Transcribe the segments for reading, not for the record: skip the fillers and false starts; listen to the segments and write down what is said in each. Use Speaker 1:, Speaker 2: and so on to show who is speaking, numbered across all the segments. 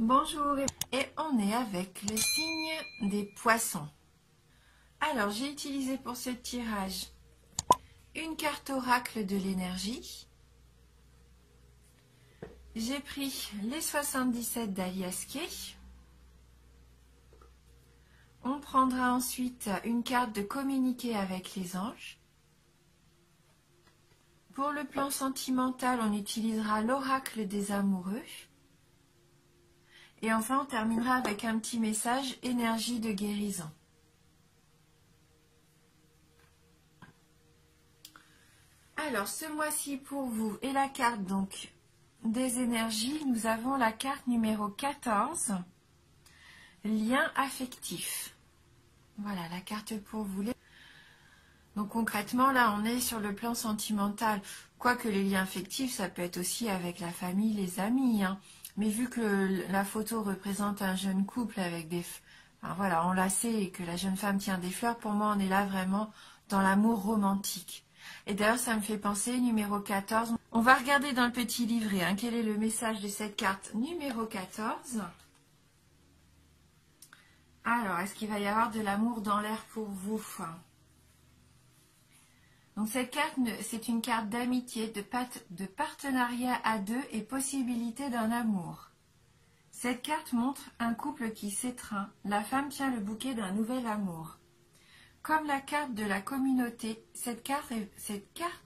Speaker 1: Bonjour, et on est avec le signe des poissons. Alors, j'ai utilisé pour ce tirage une carte oracle de l'énergie. J'ai pris les 77 d'Alias Kay. On prendra ensuite une carte de communiquer avec les anges. Pour le plan sentimental, on utilisera l'oracle des amoureux. Et enfin, on terminera avec un petit message énergie de guérison. Alors, ce mois-ci pour vous et la carte donc des énergies, nous avons la carte numéro 14, lien affectif. Voilà, la carte pour vous. Donc concrètement, là, on est sur le plan sentimental. Quoique les liens affectifs, ça peut être aussi avec la famille, les amis. Hein. Mais vu que la photo représente un jeune couple avec des... Enfin, voilà, enlacé et que la jeune femme tient des fleurs, pour moi, on est là vraiment dans l'amour romantique. Et d'ailleurs, ça me fait penser, numéro 14. On va regarder dans le petit livret, hein, quel est le message de cette carte numéro 14. Alors, est-ce qu'il va y avoir de l'amour dans l'air pour vous? Donc cette carte, c'est une carte d'amitié, de partenariat à deux et possibilité d'un amour. Cette carte montre un couple qui s'étreint. La femme tient le bouquet d'un nouvel amour. Comme la carte de la communauté, cette carte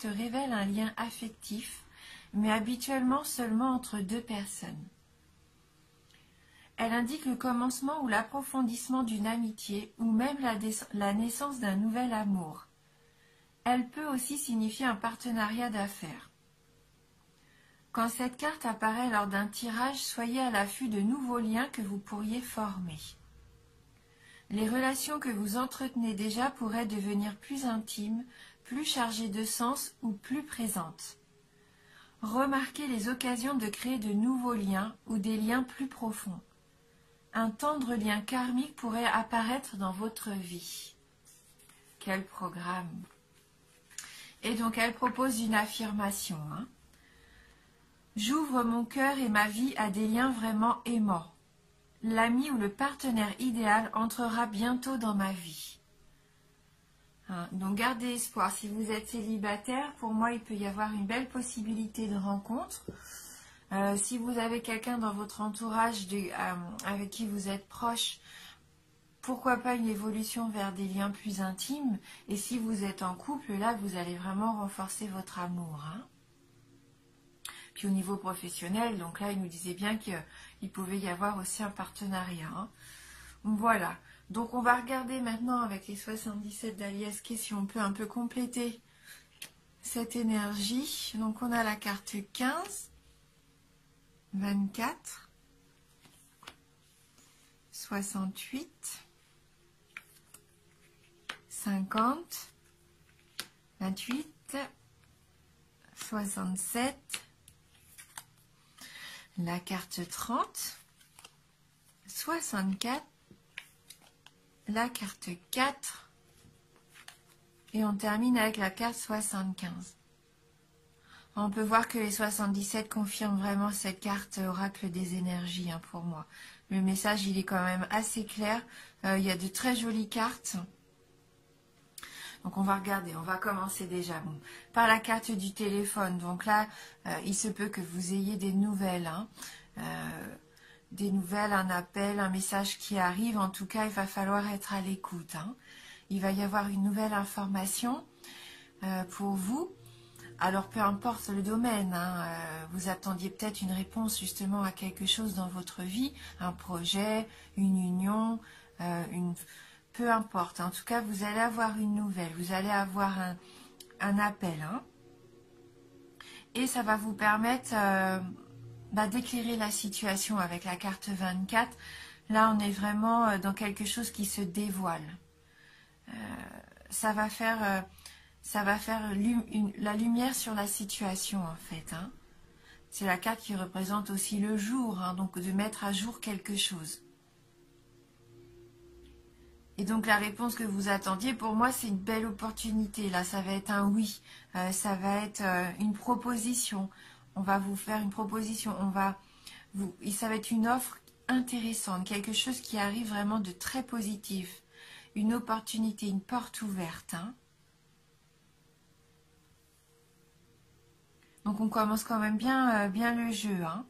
Speaker 1: révèle un lien affectif, mais habituellement seulement entre deux personnes. Elle indique le commencement ou l'approfondissement d'une amitié, ou même la naissance d'un nouvel amour. Elle peut aussi signifier un partenariat d'affaires. Quand cette carte apparaît lors d'un tirage, soyez à l'affût de nouveaux liens que vous pourriez former. Les relations que vous entretenez déjà pourraient devenir plus intimes, plus chargées de sens ou plus présentes. Remarquez les occasions de créer de nouveaux liens ou des liens plus profonds. Un tendre lien karmique pourrait apparaître dans votre vie. Quel programme! Et donc elle propose une affirmation. J'ouvre mon cœur et ma vie à des liens vraiment aimants. L'ami ou le partenaire idéal entrera bientôt dans ma vie. Donc gardez espoir. Si vous êtes célibataire, pour moi il peut y avoir une belle possibilité de rencontre. Si vous avez quelqu'un dans votre entourage avec qui vous êtes proche, pourquoi pas une évolution vers des liens plus intimes. Et si vous êtes en couple, là, vous allez vraiment renforcer votre amour. Puis au niveau professionnel, donc là, il nous disait bien qu'il pouvait y avoir aussi un partenariat. Voilà. Donc on va regarder maintenant avec les 77 d'Alias Kay si on peut un peu compléter cette énergie. Donc on a la carte 15, 24, 68, 50, 28, 67, la carte 30, 64, la carte 4 et on termine avec la carte 75. On peut voir que les 77 confirment vraiment cette carte oracle des énergies pour moi. Le message il est quand même assez clair. Il y a de très jolies cartes. Donc on va regarder, on va commencer déjà par la carte du téléphone. Donc là, il se peut que vous ayez des nouvelles. Des nouvelles, un appel, un message qui arrive. En tout cas, il va falloir être à l'écoute. Il va y avoir une nouvelle information pour vous. Alors peu importe le domaine, vous attendiez peut-être une réponse justement à quelque chose dans votre vie, un projet, une union, peu importe. En tout cas, vous allez avoir une nouvelle, vous allez avoir un appel. Et ça va vous permettre d'éclairer la situation avec la carte 24. Là, on est vraiment dans quelque chose qui se dévoile. Ça va faire la lumière sur la situation, en fait. C'est la carte qui représente aussi le jour, donc de mettre à jour quelque chose. Et donc la réponse que vous attendiez, pour moi, c'est une belle opportunité. Là, ça va être un oui. Ça va être une proposition. On va vous faire une proposition. Ça va être une offre intéressante, quelque chose qui arrive vraiment de très positif, une opportunité, une porte ouverte. Hein. Donc on commence quand même bien, bien le jeu. Hein.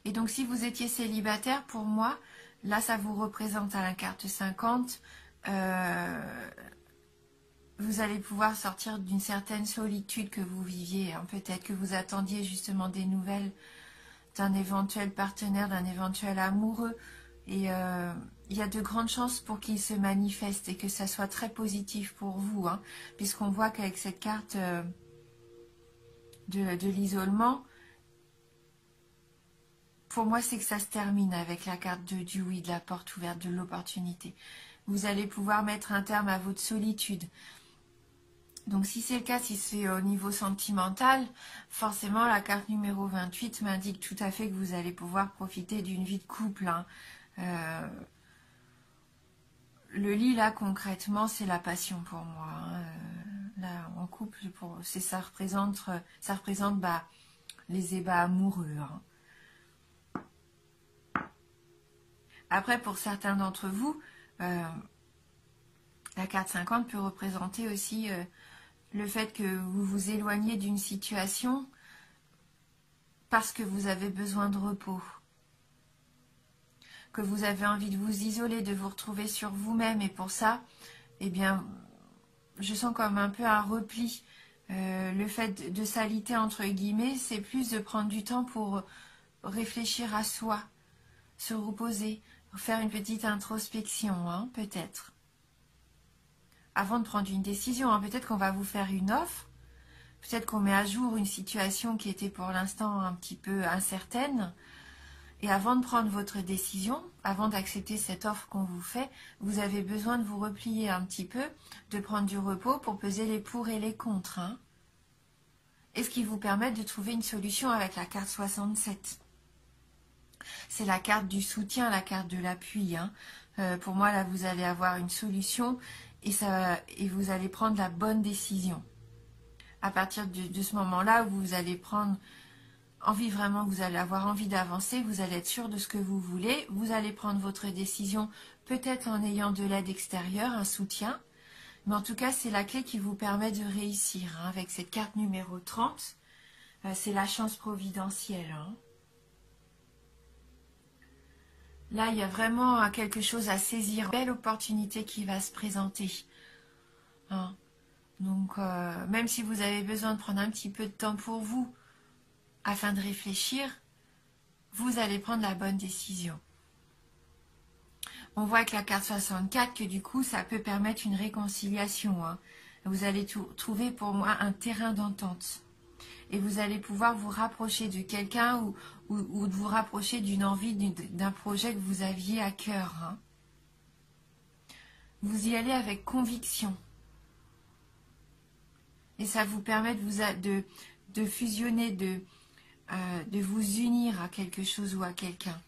Speaker 1: Et donc si vous étiez célibataire, pour moi, là ça vous représente à la carte 50, vous allez pouvoir sortir d'une certaine solitude que vous viviez. Hein. Peut-être que vous attendiez justement des nouvelles d'un éventuel partenaire, d'un éventuel amoureux. Et il y a de grandes chances pour qu'il se manifeste et que ça soit très positif pour vous. Hein, puisqu'on voit qu'avec cette carte de l'isolement, pour moi, c'est que ça se termine avec la carte du oui, de la porte ouverte, de l'opportunité. Vous allez pouvoir mettre un terme à votre solitude. Donc si c'est le cas, si c'est au niveau sentimental, forcément la carte numéro 28 m'indique tout à fait que vous allez pouvoir profiter d'une vie de couple. Hein. Le lit, là, concrètement, c'est la passion pour moi. Hein. Là, en couple, ça représente les ébats amoureux. Hein. Après, pour certains d'entre vous, la carte 50 peut représenter aussi le fait que vous vous éloignez d'une situation parce que vous avez besoin de repos, que vous avez envie de vous isoler, de vous retrouver sur vous-même, et pour ça, eh bien, je sens comme un peu un repli. Le fait de s'aliter entre guillemets, c'est plus de prendre du temps pour réfléchir à soi, se reposer, faire une petite introspection, hein, peut-être. Avant de prendre une décision, hein, peut-être qu'on va vous faire une offre, peut-être qu'on met à jour une situation qui était pour l'instant un petit peu incertaine. Et avant de prendre votre décision, avant d'accepter cette offre qu'on vous fait, vous avez besoin de vous replier un petit peu, de prendre du repos pour peser les pour et les contre. Hein. Et ce qui vous permet de trouver une solution avec la carte 67. C'est la carte du soutien, la carte de l'appui. Hein. Pour moi, là, vous allez avoir une solution et vous allez prendre la bonne décision. À partir de ce moment-là, vous allez prendre envie vraiment, vous allez avoir envie d'avancer, vous allez être sûr de ce que vous voulez, vous allez prendre votre décision peut-être en ayant de l'aide extérieure, un soutien, mais en tout cas, c'est la clé qui vous permet de réussir. Hein. Avec cette carte numéro 30, c'est la chance providentielle. Hein. Là, il y a vraiment quelque chose à saisir, une belle opportunité qui va se présenter. Hein. Donc, même si vous avez besoin de prendre un petit peu de temps pour vous, afin de réfléchir, vous allez prendre la bonne décision. On voit avec la carte 64 que du coup, ça peut permettre une réconciliation. Hein. Vous allez trouver pour moi un terrain d'entente. Et vous allez pouvoir vous rapprocher de quelqu'un ou de vous rapprocher d'une envie, d'un projet que vous aviez à cœur. Hein. Vous y allez avec conviction. Et ça vous permet de fusionner, de vous unir à quelque chose ou à quelqu'un.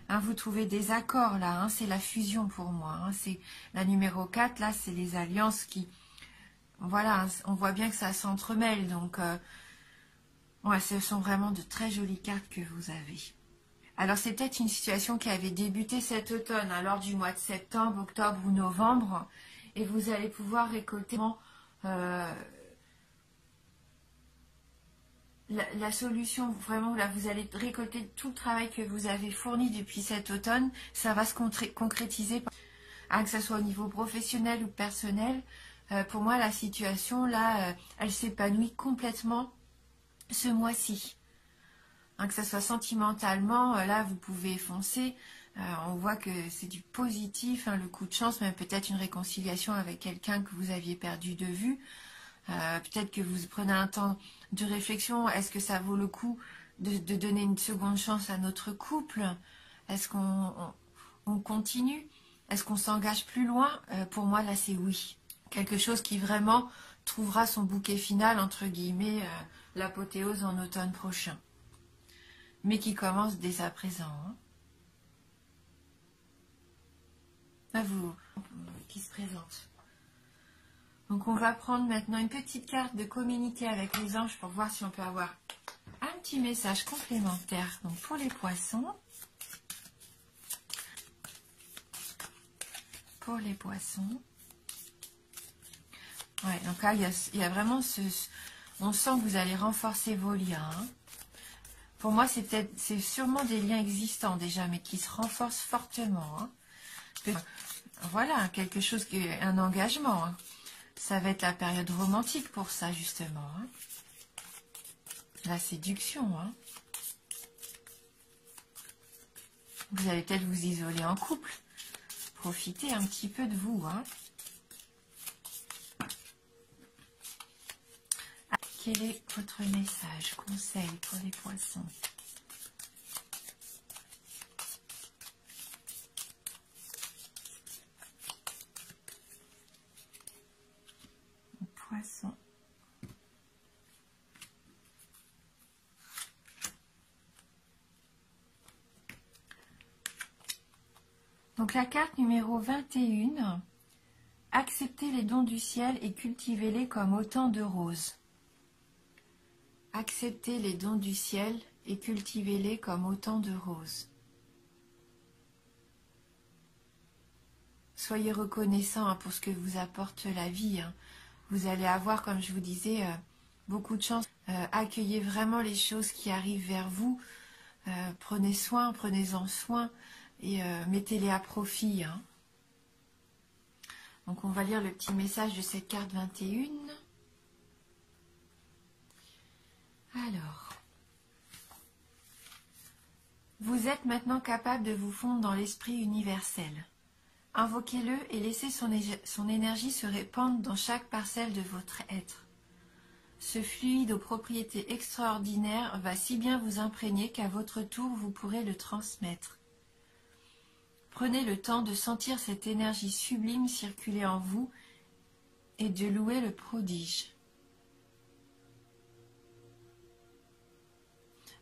Speaker 1: Hein, vous trouvez des accords là, hein, c'est la fusion pour moi. Hein, c'est la numéro 4, là, c'est les alliances qui... Voilà, hein, on voit bien que ça s'entremêle. Donc, ouais, ce sont vraiment de très jolies cartes que vous avez. Alors, c'est peut-être une situation qui avait débuté cet automne, hein, lors du mois de septembre, octobre ou novembre. Et vous allez pouvoir récolter... La solution, vraiment, là, vous allez récolter tout le travail que vous avez fourni depuis cet automne. Ça va se concrétiser, hein, que ce soit au niveau professionnel ou personnel. Pour moi, la situation, là, elle s'épanouit complètement ce mois-ci. Hein, que ce soit sentimentalement, là, vous pouvez foncer. On voit que c'est du positif, hein, le coup de chance, même peut-être une réconciliation avec quelqu'un que vous aviez perdu de vue. Peut-être que vous prenez un temps de réflexion. Est-ce que ça vaut le coup de donner une seconde chance à notre couple? Est-ce qu'on continue? Est-ce qu'on s'engage plus loin? Pour moi, là, c'est oui. Quelque chose qui vraiment trouvera son bouquet final, entre guillemets, l'apothéose en automne prochain. Mais qui commence dès à présent. Hein. À vous, qui se présente. Donc on va prendre maintenant une petite carte de communiquer avec les anges pour voir si on peut avoir un petit message complémentaire. Donc pour les poissons, pour les poissons. Ouais, donc là, il y a vraiment on sent que vous allez renforcer vos liens. Hein. Pour moi, c'est sûrement des liens existants déjà, mais qui se renforcent fortement. Hein. Voilà, quelque chose, un engagement. Hein. Ça va être la période romantique pour ça, justement. Hein. La séduction. Hein. Vous allez peut-être vous isoler en couple. Profitez un petit peu de vous. Hein. Quel est votre message, conseil pour les poissons? Poisson. Donc la carte numéro 21, acceptez les dons du ciel et cultivez-les comme autant de roses. Acceptez les dons du ciel et cultivez-les comme autant de roses. Soyez reconnaissants pour ce que vous apporte la vie. Hein. Vous allez avoir, comme je vous disais, beaucoup de chance. Accueillez vraiment les choses qui arrivent vers vous. Prenez-en soin et mettez-les à profit. Hein. Donc on va lire le petit message de cette carte 21. Alors, vous êtes maintenant capable de vous fondre dans l'esprit universel. Invoquez-le et laissez son énergie se répandre dans chaque parcelle de votre être. Ce fluide aux propriétés extraordinaires va si bien vous imprégner qu'à votre tour vous pourrez le transmettre. Prenez le temps de sentir cette énergie sublime circuler en vous et de louer le prodige.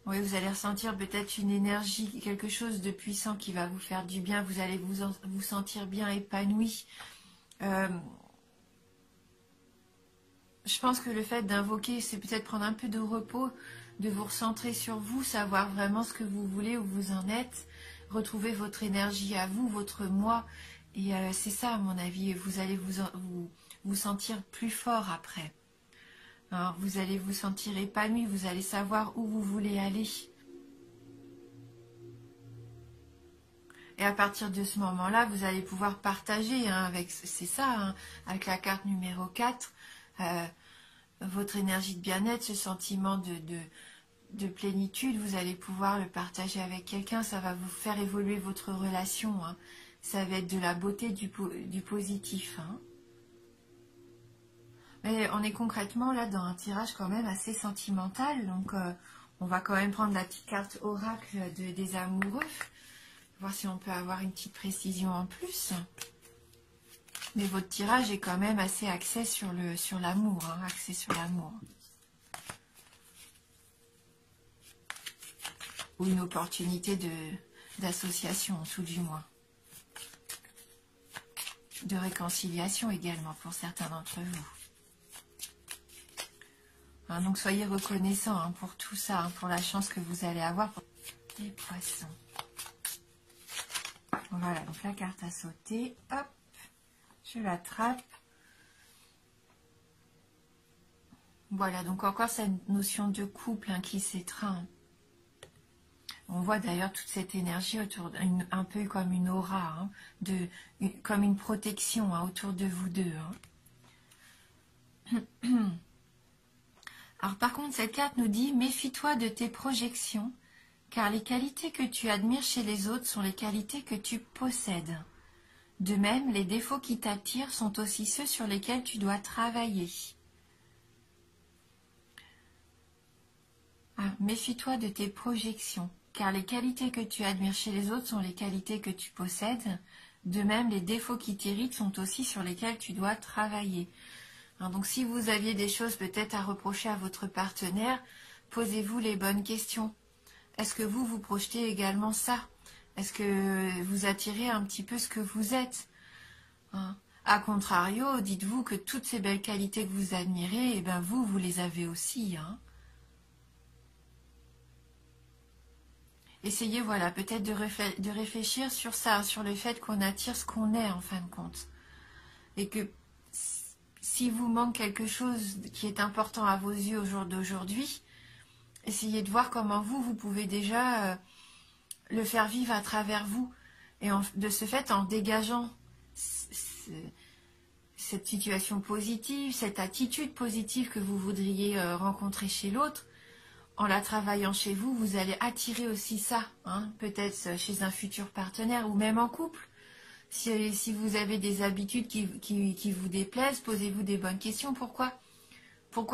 Speaker 1: Oui, vous allez ressentir peut-être une énergie, quelque chose de puissant qui va vous faire du bien. Vous allez vous sentir bien épanoui. Je pense que le fait d'invoquer, c'est peut-être prendre un peu de repos, de vous recentrer sur vous, savoir vraiment ce que vous voulez, où vous en êtes, retrouver votre énergie à vous, votre moi. Et c'est ça, à mon avis, vous allez vous sentir plus fort après. Alors, vous allez vous sentir épanoui, vous allez savoir où vous voulez aller. Et à partir de ce moment-là, vous allez pouvoir partager, hein, c'est ça, hein, avec la carte numéro 4, votre énergie de bien-être, ce sentiment de plénitude, vous allez pouvoir le partager avec quelqu'un, ça va vous faire évoluer votre relation. Hein. Ça va être de la beauté, du positif. Hein. Mais on est concrètement là dans un tirage quand même assez sentimental, donc on va quand même prendre la petite carte oracle des amoureux, voir si on peut avoir une petite précision en plus. Mais votre tirage est quand même assez axé sur l'amour, hein, axé sur l'amour. Ou une opportunité d'association, tout du moins. De réconciliation également pour certains d'entre vous. Hein, donc soyez reconnaissants, hein, pour tout ça, hein, pour la chance que vous allez avoir pour les poissons. Voilà, donc la carte a sauté. Hop, je l'attrape. Voilà, donc encore cette notion de couple, hein, qui s'étreint. On voit d'ailleurs toute cette énergie autour, un peu comme une aura, hein, comme une protection, hein, autour de vous deux. Hein. Alors par contre, cette carte nous dit « Méfie-toi de tes projections, car les qualités que tu admires chez les autres sont les qualités que tu possèdes. De même, les défauts qui t'attirent sont aussi ceux sur lesquels tu dois travailler. » Méfie-toi de tes projections, car les qualités que tu admires chez les autres sont les qualités que tu possèdes. De même, les défauts qui t'irritent sont aussi sur lesquels tu dois travailler. Donc si vous aviez des choses peut-être à reprocher à votre partenaire, posez-vous les bonnes questions. Est-ce que vous projetez également ça? Est-ce que vous attirez un petit peu ce que vous êtes? A contrario, dites-vous que toutes ces belles qualités que vous admirez, eh ben vous les avez aussi. Hein. essayez, voilà, peut-être de réfléchir sur ça, sur le fait qu'on attire ce qu'on est en fin de compte. Et que si vous manque quelque chose qui est important à vos yeux au jour d'aujourd'hui, essayez de voir comment vous pouvez déjà le faire vivre à travers vous. Et de ce fait, en dégageant cette situation positive, cette attitude positive que vous voudriez rencontrer chez l'autre, en la travaillant chez vous, vous allez attirer aussi ça, hein, peut-être chez un futur partenaire ou même en couple. Si vous avez des habitudes qui vous déplaisent, posez-vous des bonnes questions. Pourquoi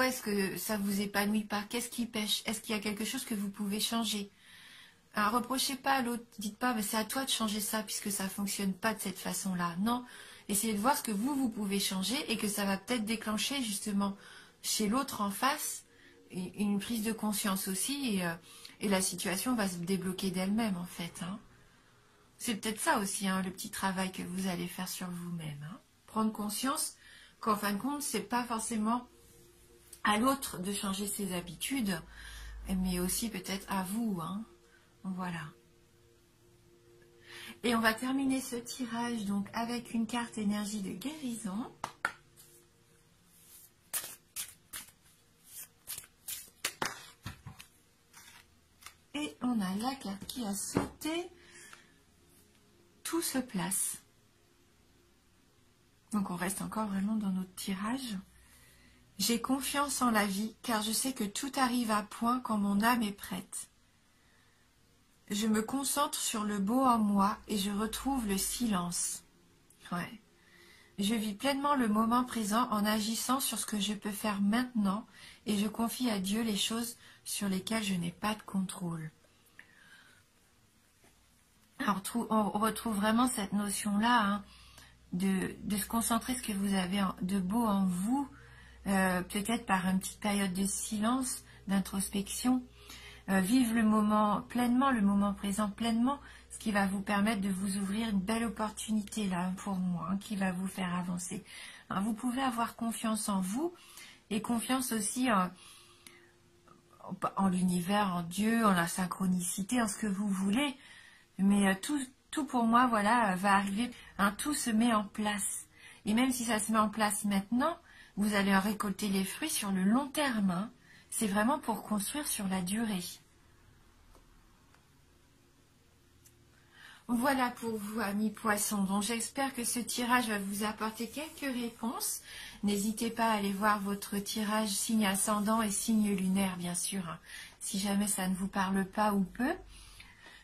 Speaker 1: est-ce que ça ne vous épanouit pas? Qu'est-ce qui pêche? Est-ce qu'il y a quelque chose que vous pouvez changer? Alors, reprochez pas à l'autre, dites pas c'est à toi de changer ça puisque ça ne fonctionne pas de cette façon-là. Non, essayez de voir ce que vous pouvez changer et que ça va peut-être déclencher justement chez l'autre en face une prise de conscience aussi et la situation va se débloquer d'elle-même en fait. Hein. C'est peut-être ça aussi, hein, le petit travail que vous allez faire sur vous-même. Hein. Prendre conscience qu'en fin de compte, c'est pas forcément à l'autre de changer ses habitudes, mais aussi peut-être à vous. Hein. Voilà. Et on va terminer ce tirage donc avec une carte énergie de guérison. Et on a la carte qui a sauté. Tout se place. Donc on reste encore vraiment dans notre tirage. J'ai confiance en la vie car je sais que tout arrive à point quand mon âme est prête. Je me concentre sur le beau en moi et je retrouve le silence. Ouais. Je vis pleinement le moment présent en agissant sur ce que je peux faire maintenant et je confie à Dieu les choses sur lesquelles je n'ai pas de contrôle. Alors, on retrouve vraiment cette notion-là hein, de se concentrer sur ce que vous avez de beau en vous, peut-être par une petite période de silence, d'introspection, vivre le moment pleinement, le moment présent pleinement, ce qui va vous permettre de vous ouvrir une belle opportunité là pour moi, hein, qui va vous faire avancer. Alors, vous pouvez avoir confiance en vous et confiance aussi en l'univers, en Dieu, en la synchronicité, en ce que vous voulez. Mais tout pour moi, voilà, va arriver. Hein, tout se met en place. Et même si ça se met en place maintenant, vous allez en récolter les fruits sur le long terme. Hein. C'est vraiment pour construire sur la durée. Voilà pour vous, amis poissons. Donc j'espère que ce tirage va vous apporter quelques réponses. N'hésitez pas à aller voir votre tirage signe ascendant et signe lunaire, bien sûr, hein, si jamais ça ne vous parle pas ou peu.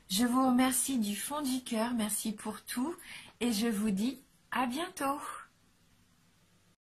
Speaker 1: Je vous remercie du fond du cœur, merci pour tout et je vous dis à bientôt.